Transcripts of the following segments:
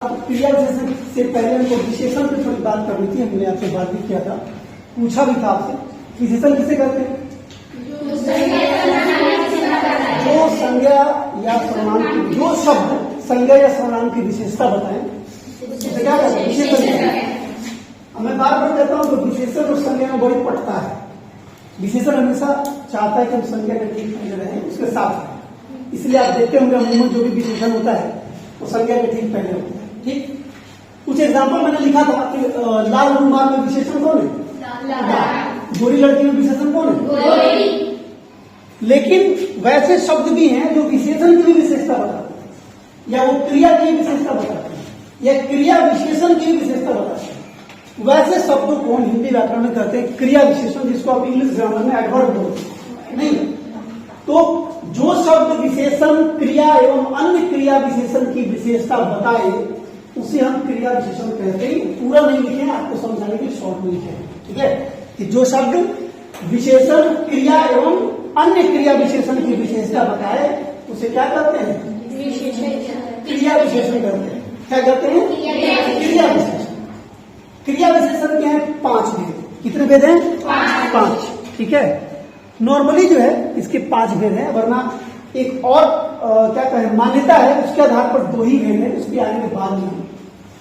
क्रिया विशेषण से पहले हमको विशेषण पे थोड़ी बात करनी थी। हमने आपसे बात भी किया था, पूछा भी था आपसे। विशेषण किसे कहते हैं? जो संज्ञा या सर्वनाम की, जो शब्द संज्ञा या सर्वनाम की विशेषता बताएं उसे क्या कहते हैं? विशेषण। मैं बार बार कहता हूँ तो विशेषण और संज्ञा में बड़ी पटता है। विशेषण हमेशा चाहता है कि हम संज्ञा के ठीक पहले रहें, उसके साथ, इसलिए आप देखते होंगे अमूमन जो भी विशेषण होता है वो संज्ञा के ठीक पहले होता है। ठीक, कुछ एग्जाम्पल मैंने लिखा था कि लाल रुमाल में विशेषण कौन है? गोरी लड़की में विशेषण कौन है? लेकिन वैसे शब्द भी हैं जो विशेषण की भी विशेषता बताते हैं, या वो क्रिया की विशेषता बताते हैं, या क्रिया विशेषण की विशेषता बताते हैं। वैसे शब्दों को हिंदी व्याकरण में कहते हैं क्रिया विशेषण, जिसको आप इंग्लिश ग्रामर में एडवर्ब बोलते हैं। नहीं, तो जो शब्द विशेषण क्रिया एवं अन्य क्रिया विशेषण की विशेषता बताए उसे हम क्रिया विशेषण कहते हैं। पूरा नहीं लिखे, आपको समझाने के लिए शॉर्ट में लिखे। ठीक है, कि जो शब्द विशेषण क्रिया एवं अन्य क्रिया विशेषण की विशेषता बताए उसे क्या कहते हैं? क्रिया विशेषण कहते हैं। क्या कहते हैं? क्रिया विशेषण। क्रिया विशेषण के हैं 5 भेद। कितने भेद हैं? 5। ठीक है, नॉर्मली जो है इसके 5 भेद हैं, वरना एक और क्या कहें मान्यता है, उसके आधार पर 2 ही भेद है, उसके आने के बाद नहीं।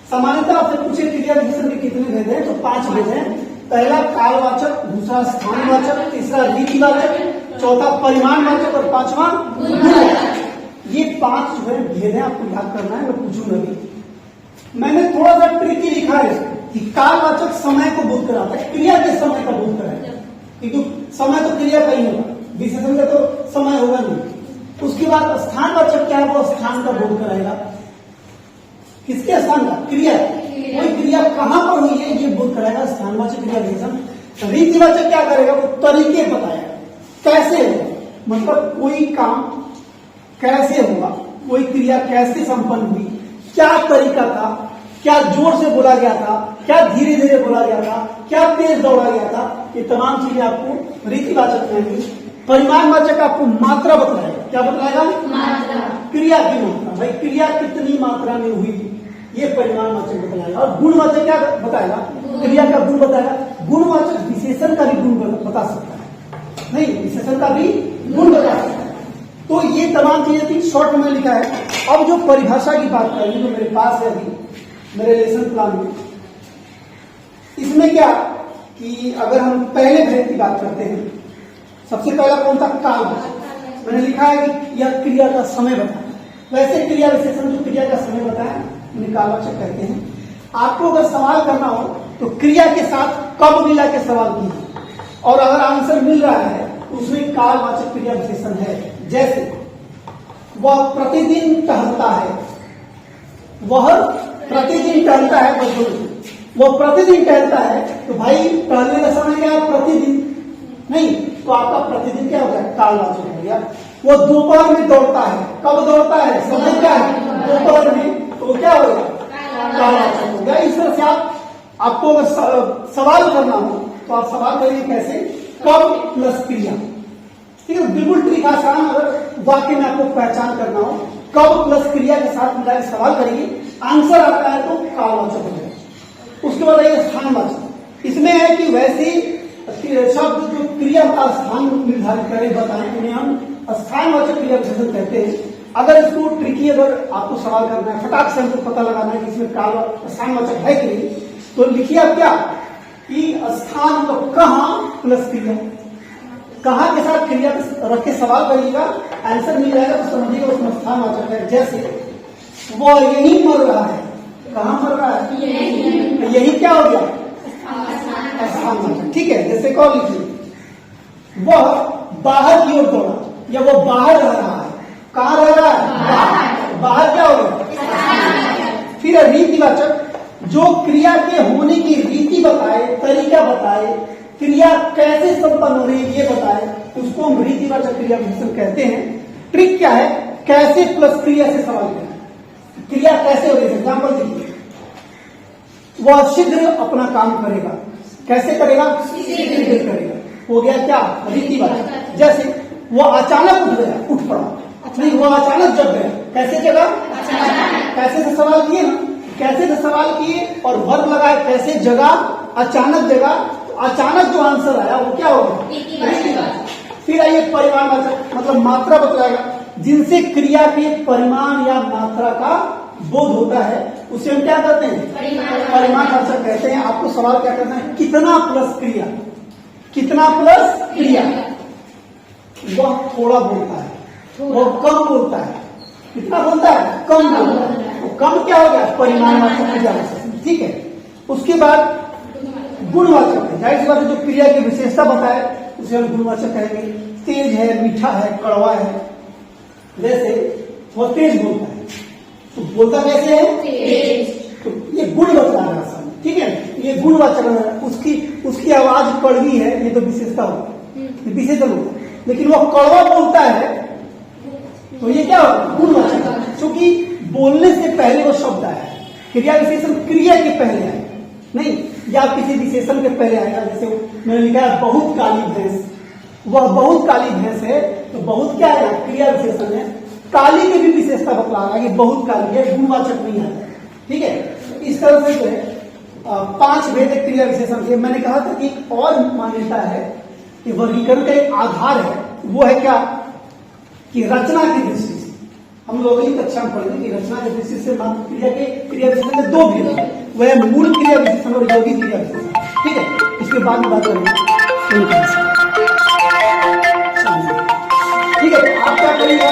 सामान्यतः आपसे पूछे क्रिया विशेषण के कितने भेद हैं, तो 5 भेद हैं। पहला कालवाचक, दूसरा स्थानवाचक, तीसरा रीतिवाचक, चौथा परिमाणवाचक और 5वां गुणवाचक। ये 5 जो है भेद है, आपको याद करना है। मैं पूछूंगा भी, मैंने थोड़ा सा ट्रिकी लिखा है कि कालवाचक समय को बोध कराता है, क्रिया के समय का बोध कराएगा, क्योंकि समय तो क्रिया का ही होगा, विशेषण का तो समय होगा नहीं। उसके बाद स्थानवाचक क्या है? वो स्थान का बोध कराएगा। किसके स्थान का? क्रिया। कोई क्रिया कहां पर हुई है ये बोध कराएगा स्थानवाचक क्रिया विशेषण। रीतिवाचक क्या करेगा? वो तरीके बताएगा, कैसे होगा, मतलब कोई काम कैसे हुआ, कोई क्रिया कैसे संपन्न हुई, क्या तरीका था, क्या जोर से बोला गया था, क्या धीरे धीरे बोला गया था, क्या तेज दौड़ा गया था, ये तमाम चीजें आपको रीतिवाचक कहेंगी। परिमाणवाचक आपको मात्रा बताएगा। क्या बताएगा? मात्रा। क्रिया की मात्रा, भाई क्रिया कितनी मात्रा में हुई, ये परिमाणवाचक बताएगा। और गुणवाचक क्या बताएगा? क्रिया का गुण बताएगा। गुणवाचक विशेषण का भी गुण बता सकता है, नहीं विशेषण का भी गुण बता सकता है। तो ये तमाम चीजें थी, शॉर्ट में लिखा है। अब जो परिभाषा की बात करेंगे जो मेरे पास है अभी मेरे लेसन प्लान में, इसमें क्या कि अगर हम पहले भेद की बात करते हैं, सबसे पहला कौन था? कालवाचक। मैंने लिखा है कि यह क्रिया का समय बताए। वैसे क्रिया विशेषण जो क्रिया का समय बताए उन्हें कालवाचक कहते हैं। आपको अगर सवाल करना हो तो क्रिया के साथ कब मिला के सवाल कीजिए, और अगर आंसर मिल रहा है तो उसमें कालवाचक क्रिया विशेषण है। जैसे वह प्रतिदिन टहलता है, वह प्रतिदिन टहलता है, वो प्रतिदिन टहलता है, तो भाई टहलने का समय क्या है? प्रतिदिन। नहीं, तो आपका प्रतिदिन क्या होगा? कालवाचक हो गया। वो दोपहर में दौड़ता है, कब दौड़ता है? समय क्या है? दोपहर में, तो क्या होगा? कालवाचक हो गया। इस तरह से आपको अगर सवाल करना हो तो आप सवाल करेंगे कैसे? कब प्लस क्रिया। ठीक है, बिल्कुल ट्रिक आसान। अगर वाक्य में आपको पहचान करना हो, कब प्लस क्रिया के साथ मिलाकर सवाल करेंगे, आंसर आता है तो कालवाचक हो जाएगा। उसके बाद आइए स्थानवाचक। इसमें है कि वैसे शब्द जो क्रिया का स्थान निर्धारित करें बताएं, उन्हें हम स्थानवाचक क्रिया विशेषण कहते हैं। अगर इसको ट्रिकी, अगर आपको सवाल करना है, फटाक से हमको पता लगाना है कि इसमें स्थानवाचक है कि नहीं, तो लिखिए आप क्या कि स्थान तो कहां प्लस क्रिया, कहां के साथ क्रिया रख के सवाल करिएगा, आंसर मिल जाएगा तो समझिएगा उसमें स्थानवाचक है। जैसे वो यही मर रहा है, कहां मर रहा है? यही क्या हो गया? स्थानवाचक। ठीक है, जैसे कौन लिखिए, वह बाहर की ओर दौड़ा, या वो बाहर रह रहा है। कहां रह रहा है? बाहर। बाहर क्या होगा? फिर रीतिवाचक, जो क्रिया के होने की रीति बताए, तरीका बताए, क्रिया कैसे संपन्न हो रही है ये बताए, उसको हम रीतिवाचक क्रिया विशेषण कहते हैं। ट्रिक क्या है? कैसे प्लस क्रिया से सवाल करें, क्रिया कैसे हो रही है। एग्जाम्पल देखिए, वह शीघ्र अपना काम करेगा। कैसे करेगा? शीघ्र करेगा। हो गया क्या? रीतिवाचक। जैसे वो अचानक उठ गया, उठ पड़ा। नहीं, वो अचानक जग गया। कैसे जगा? कैसे से सवाल किए ना, कैसे से सवाल किए और वर्ब लगाए, कैसे जगह, अचानक जगह, तो अचानक जो आंसर आया वो क्या होगा? फिर आइए परिमाणवाचक, मतलब मात्रा बतलाएगा, जिनसे क्रिया के परिमाण या मात्रा का बोध होता है उसे हम क्या कहते हैं? परिमाणवाचक कहते हैं। आपको सवाल क्या करना है? कितना प्लस क्रिया, कितना प्लस क्रिया। वह थोड़ा बोलता है, वह कम बोलता है। कितना बोलता है? कम बोलता है। वो कम क्या हो गया? परिमाणवाचक में जा सकते हैं। ठीक है। उसके बाद गुणवाचक है, जाहिर सी बात है, जो क्रिया की विशेषता बताए उसे हम गुणवाचक कहेंगे। तेज है, मीठा है, कड़वा है, जैसे वह तेज बोलता है, तो बोलता कैसे है? तो ये गुण बता रहा है। ठीक है, ये गुणवाचक है। उसकी आवाज कड़वी है, ये तो विशेषता होगी, विशेषण होगा। लेकिन वह कड़वा बोलता है तो ये क्या होगा? गुणवाचक, क्योंकि बोलने से पहले वो शब्द आया है। क्रिया विशेषण क्रिया के पहले आए, नहीं या किसी विशेषण के पहले आएगा। जैसे मैंने लिखा है बहुत काली भैंस, वह बहुत काली भैंस है, तो बहुत क्या है? क्रिया विशेषण है। काली की भी विशेषता बतला रहा है कि बहुत काली है, गुणवाचक नहीं आता। ठीक है, इस तरह से जो है 5 भेदक क्रिया विशेषण थे। मैंने कहा था कि एक और मान्यता है कि वर्गीकरण का एक आधार है, वो है क्या? कि रचना की दृष्टि से। हम लोग अगली कक्षा में पढ़ेंगे कि रचना की दृष्टि से क्रिया के क्रिया विशेषण में 2 भेद है, वह मूल क्रिया विशेषण और यौगिक क्रिया विशेषण। ठीक है, इसके बाद में बात करेंगे। ठीक है, तो आप क्या करिएगा?